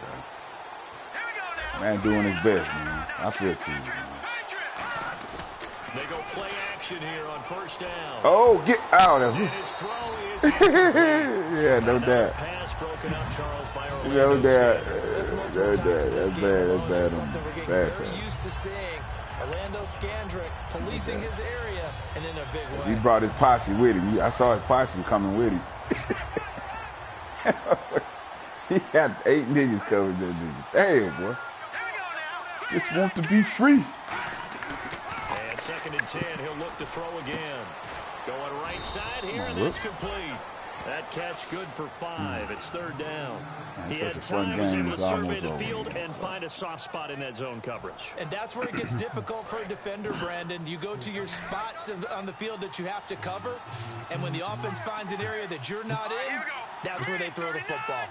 man. Man doing his best, man. I feel to you, man. They go play action here on first down. Oh, get out of here. Yeah, no doubt. Pass broken up, Charles, by no doubt. That's bad on me. Bad. Used to seeing Orlando Scandrick policing his area and in a big way. He brought his posse with him. I saw his posse coming with him. He had 8 niggas coming there. Damn, boy. Just want to be free. And 2nd and 10, he'll look to throw again. Going right side here, and that's complete. That catch good for 5. It's 3rd down. He had time, was able to survey the field and find a soft spot in that zone coverage. And that's where it gets difficult for a defender, Brandon. You go to your spots on the field that you have to cover, and when the offense finds an area that you're not in, that's where they throw the football.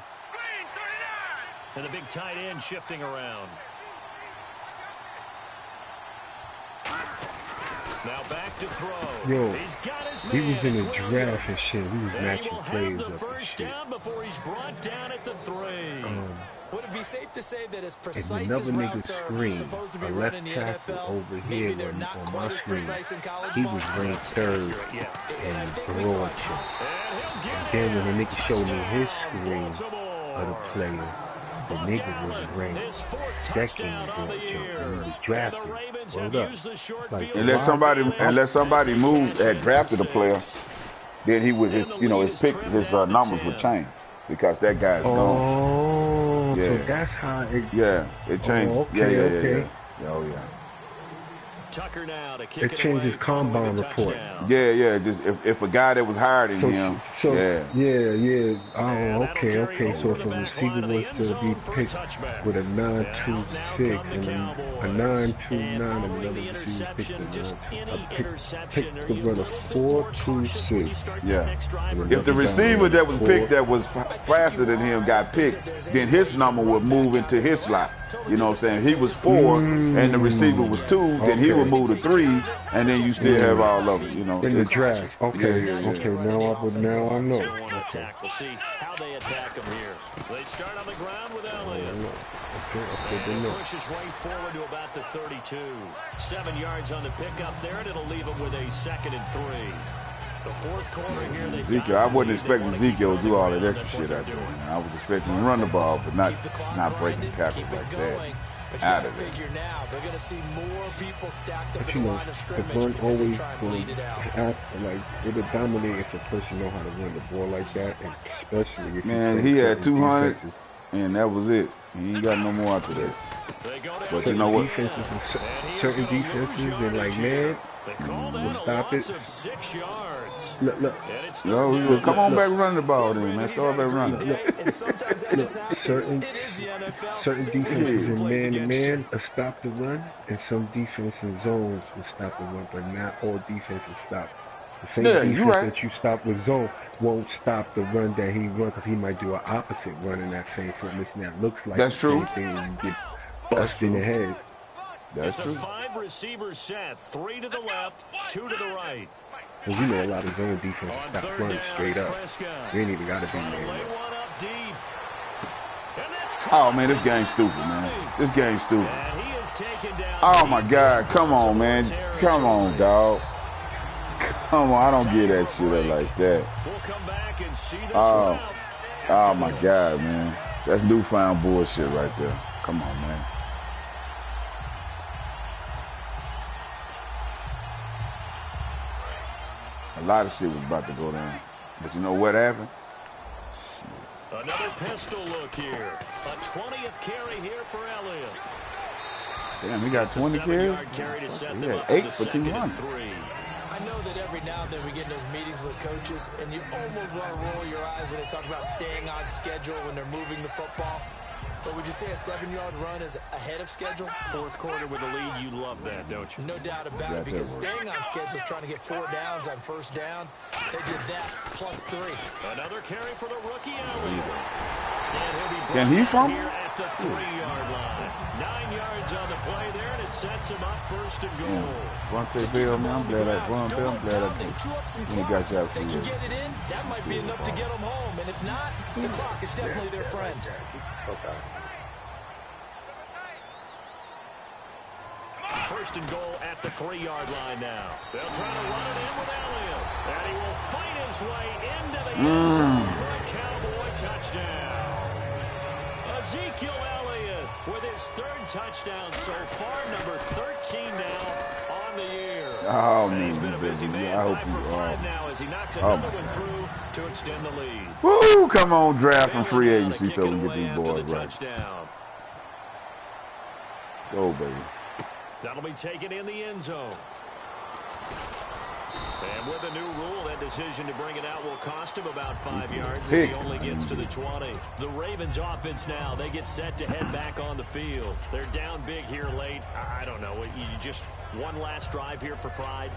And the big tight end shifting around. Now back to throw. Yo, he's got his he was in man. a draft and shit. He was matching plays the up and first shit. down before he's brought down at the 3. Would it be safe to say that as precise if another as nigga routes are scream, supposed to be a run left in the tackle NFL, over maybe here they're not on quite my as screen, precise in college he ball? was ranked 3rd in broad check. And then when the nigga showed me his screen of the player, the nigga was ranked 2nd in broad check when he was drafted. Hold up. Like, unless somebody moved had drafted a player, then he would his numbers would change because that guy's gone. Yeah. So that's how it. Yeah, it changed. Okay. Oh yeah. Tucker now to kick it changes combine report. Yeah. Just if a guy that was higher than him. Yeah. Oh, okay. So if a receiver was to be picked with a 9.26 and a 9.29 and another receiver picked to run a 4.26. Yeah. If the receiver that was picked that was faster than him got picked, then his number would move into his slot. You know what I'm saying? He was 4 and the receiver was 2, then he would move to 3, and then you still have all of it, you know. In the draft. Okay. Now I know. We'll see how they attack him here. They start on the ground with Elliott. Okay. He pushes way forward to about the 32. 7 yards on the pickup there, and it'll leave him with a 2nd and 3. The 4th quarter here. Ezekiel, I wasn't expecting Ezekiel to do all that extra shit out there. I was expecting him to run the ball, but not breaking tackles like that. Out of it. Now they're going to see more people stacked up But in you the know, line of the scrimmage run as they always try and will bleed it out. like it'll dominate if a person know how to run the ball like that, and especially if he had 200, and that was it. He ain't got no more after that. But you know what? Certain defenses, they're like, man, we'll stop it. 6 yards. Look. No, come on back running the ball then, man. Start back running. Certain defenses in man-to-man will stop the run, and some defense in zones will stop the run, but not all defenses stop. The same defense that you stop with zone won't stop the run that he run, because he might do an opposite run in that same formation that looks like that's the true. Same thing when you get bust in the head. That's true. It's a 5-receiver set, 3 to the left, 2 to the right. Because you know a lot of zone defense stop running straight up. You ain't even got to be there. Lay one up deep. And that's Oh, man, this game's stupid, man. This game's stupid. Oh, my God. Come on, man. Come on, dog. Come on. I don't get that shit like that. Oh, my God, man. That's newfound bullshit right there. Come on, man. A lot of shit was about to go down. But you know what happened? Another pistol look here. A 20th carry here for Elliott. Damn, he got 20 carries? He had 8 for 200. I know that every now and then we get in those meetings with coaches, and you almost want to roll your eyes when they talk about staying on schedule when they're moving the football. But would you say a 7-yard run is ahead of schedule? Fourth quarter with a lead, you love that, don't you? No doubt about it, because staying on schedule is trying to get 4 downs on first down. They did that plus 3. Another carry for the rookie Elliott. Can he fumble? Here at the 3-yard line. 9 yards on the play there, and it sets him up first and goal. Vontae Bell, man, I'm glad he got you out for you. They can get it in, that might be enough to get them home. And if not, the clock is definitely their friend. Okay. First and goal at the 3-yard line now. They'll try to run it in with Elliott. And he will fight his way into the end zone for a Cowboy touchdown. Ezekiel Elliott with his 3rd touchdown so far, number 13 now on the year. Oh, and he's been a busy man, 5 for 5 now as he knocks another one through to extend the lead. Woo! Come on, draft and free agency so we can get these boys right. Go, baby. That'll be taken in the end zone. And with the new rule, that decision to bring it out will cost him about 5 yards as he only gets to the 20. The Ravens offense now, they get set to head back on the field. They're down big here late. I don't know. You just one last drive here for pride.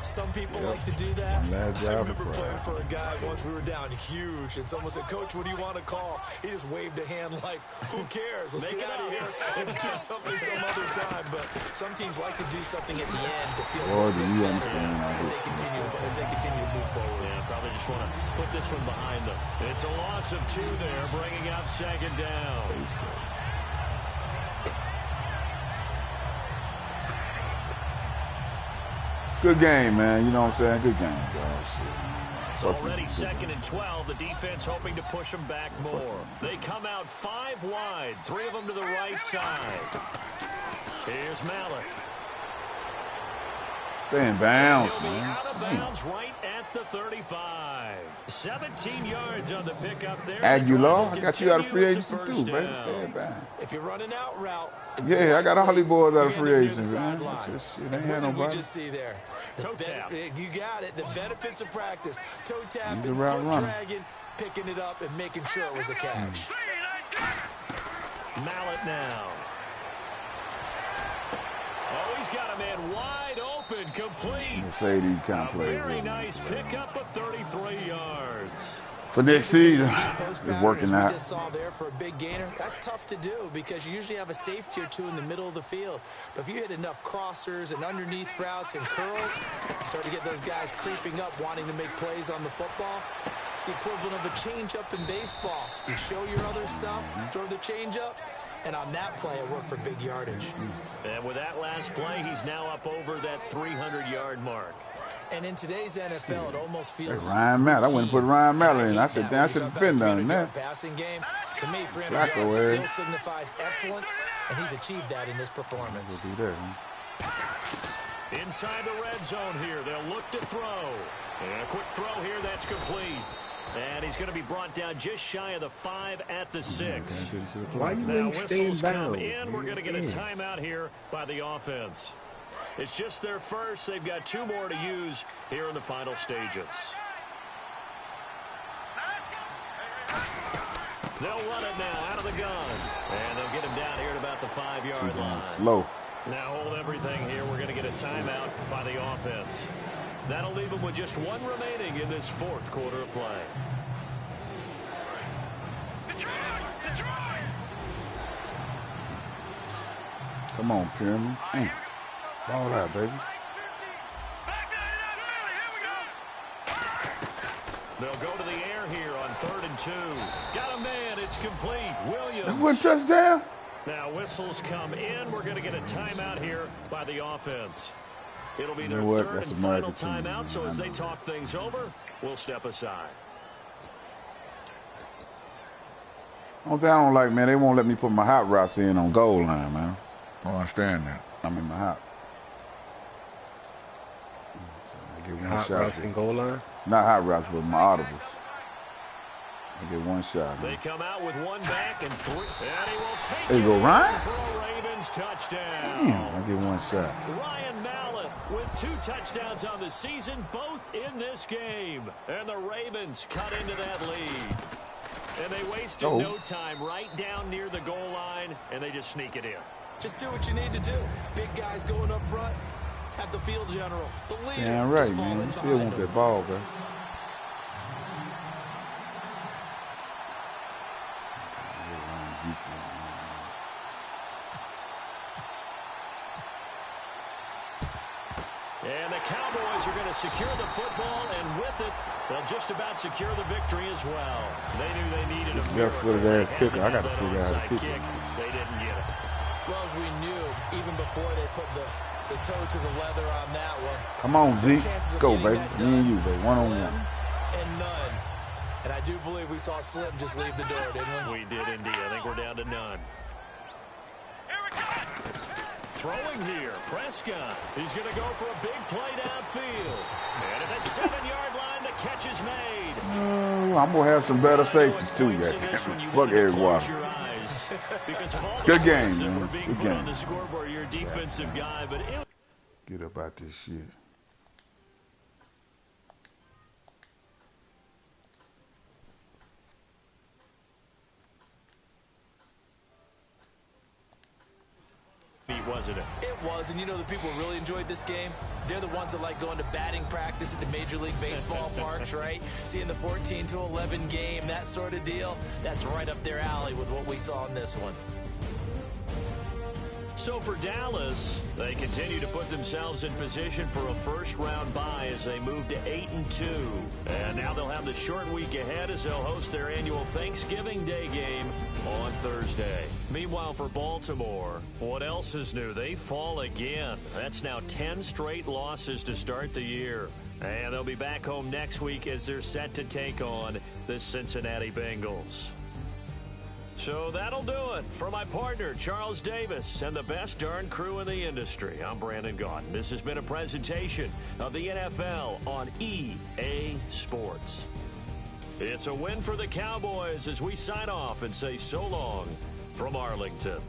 Some people like to do that. I remember playing for a guy once. We were down huge, and someone said, "Coach, what do you want to call?" He just waved a hand like, "Who cares? Let's get out of here and do something some other time." But some teams like to do something at the end to feel as they continue to move forward. Yeah, probably just want to put this one behind them. It's a loss of 2 there, bringing up 2nd down. Good game, man. You know what I'm saying? Good game, guys. It's already 2nd and 12. The defense hoping to push them back more. They come out 5 wide. 3 of them to the right side. Here's Mallett. Stay in bounds, He'll be man. out of bounds right at the 35. 17 yards on the pickup there. Aguilar, I got you out of free agency too, baby. Stay in bounds. If you're running out route, yeah, I got all these boys out of free agency, man. Shit, ain't had nobody. We just see there. Toe tap. You got it. The benefits of practice. Toe tapping, He's a route runner. dragging, picking it up, and making sure it was a catch. Mallett now. Oh, he's got a man wide open, complete. Mercedes kind of plays. Very nice pickup of 33 yards. For next season, it's working out. Just saw there for a big gainer. That's tough to do because you usually have a safety or 2 in the middle of the field. But if you hit enough crossers and underneath routes and curls, you start to get those guys creeping up, wanting to make plays on the football. It's the equivalent of a change-up in baseball. You show your other stuff, throw the change-up, and on that play, it worked for big yardage. And with that last play, he's now up over that 300-yard mark. And in today's NFL, it almost feels Ryan Mallett. I wouldn't put Ryan Mallett in. I said, damn, I should have been done that. Passing game. To me, 300 yards still signifies excellence, and he's achieved that in this performance. Inside the red zone here, they'll look to throw. And a quick throw here, that's complete. And he's going to be brought down just shy of the 5 at the 6. Now whistles come in. We're going to get a timeout here by the offense. It's just their first. They've got 2 more to use here in the final stages. They'll run it now out of the gun. And they'll get him down here at about the 5-yard line. Slow. Now hold everything here. We're going to get a timeout by the offense. That'll leave them with just 1 remaining in this 4th quarter of play. Come on, Pyramid. Damn. Ball out, baby. They'll go to the air here on 3rd and 2. Got a man. It's It's complete. Williams. That one touchdown? Now whistles come in. We're going to get a timeout here by the offense. It'll be their third and final timeout, so as they talk things over, we'll step aside. One thing I don't like, man, they won't let me put my hot routes in on goal line, man. I don't understand that. I'm in my hot. I get one Hot shot. routes and goal line? Not hot routes, but my audibles. I get one shot. They come out with one back and three. And he will take There you go, Ryan. for a Ravens touchdown. Damn, I get one shot. Ryan Mallett with 2 touchdowns on the season, both in this game. And the Ravens cut into that lead. And they wasted no time right down near the goal line, and they just sneak it in. Just do what you need to do. Big guys going up front. Have the field general, the leader. Yeah, right, man. You still want that ball, bro. And the Cowboys are going to secure the football, and with it, they'll just about secure the victory as well. They knew they needed a left-footed ass kicker. I got to figure out how to kick it. They didn't get it. Well, as we knew, even before they put the toe to the leather on that one. Come on, Zeke. Go, baby. Me and you, baby. One-on-one. And none. And I do believe we saw Slim just leave the door, didn't we? We did indeed. I think we're down to none. Throwing here, Prescott. He's going to go for a big play downfield. And at the 7-yard line, the catch is made. I'm going to have some better safeties, too, guys. Fuck Eric Water. Good game, man. Good game. On the scoreboard, you're a defensive guy, but get up out this shit. wasn't it? It was, and you know the people who really enjoyed this game? They're the ones that like going to batting practice at the Major League Baseball parks, right? Seeing the 14-11 game, that sort of deal. That's right up their alley with what we saw in this one. So for Dallas, they continue to put themselves in position for a first-round bye as they move to 8-2. And now they'll have the short week ahead as they'll host their annual Thanksgiving Day game on Thursday. Meanwhile, for Baltimore, what else is new? They fall again. That's now 10 straight losses to start the year. And they'll be back home next week as they're set to take on the Cincinnati Bengals. So that'll do it. For my partner, Charles Davis, and the best darn crew in the industry, I'm Brandon Gaudin. This has been a presentation of the NFL on EA Sports. It's a win for the Cowboys as we sign off and say so long from Arlington.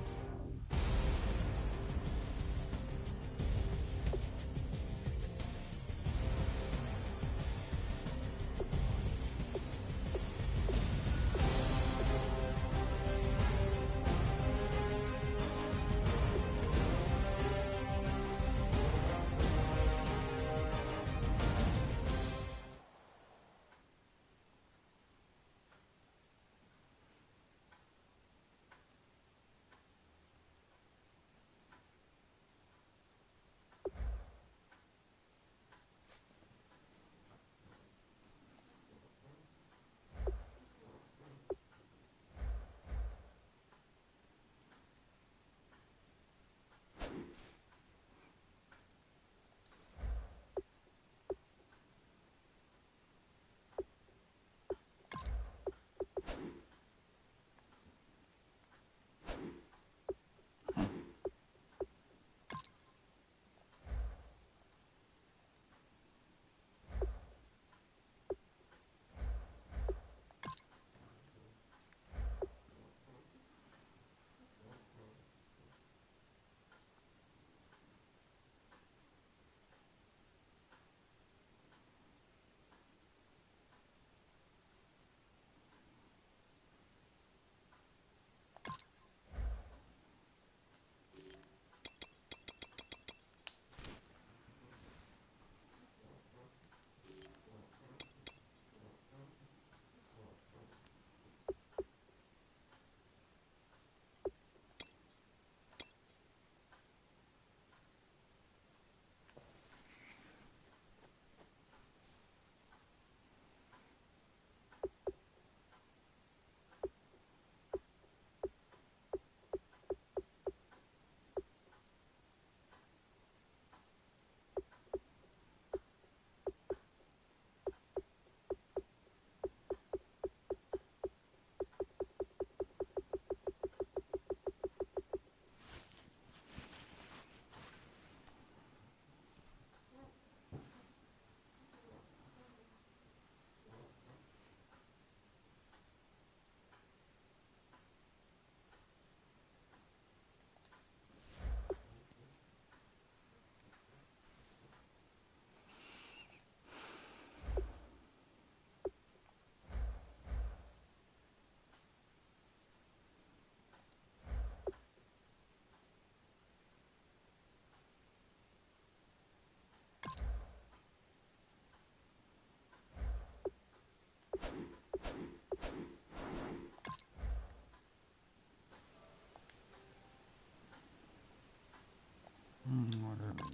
Whatever.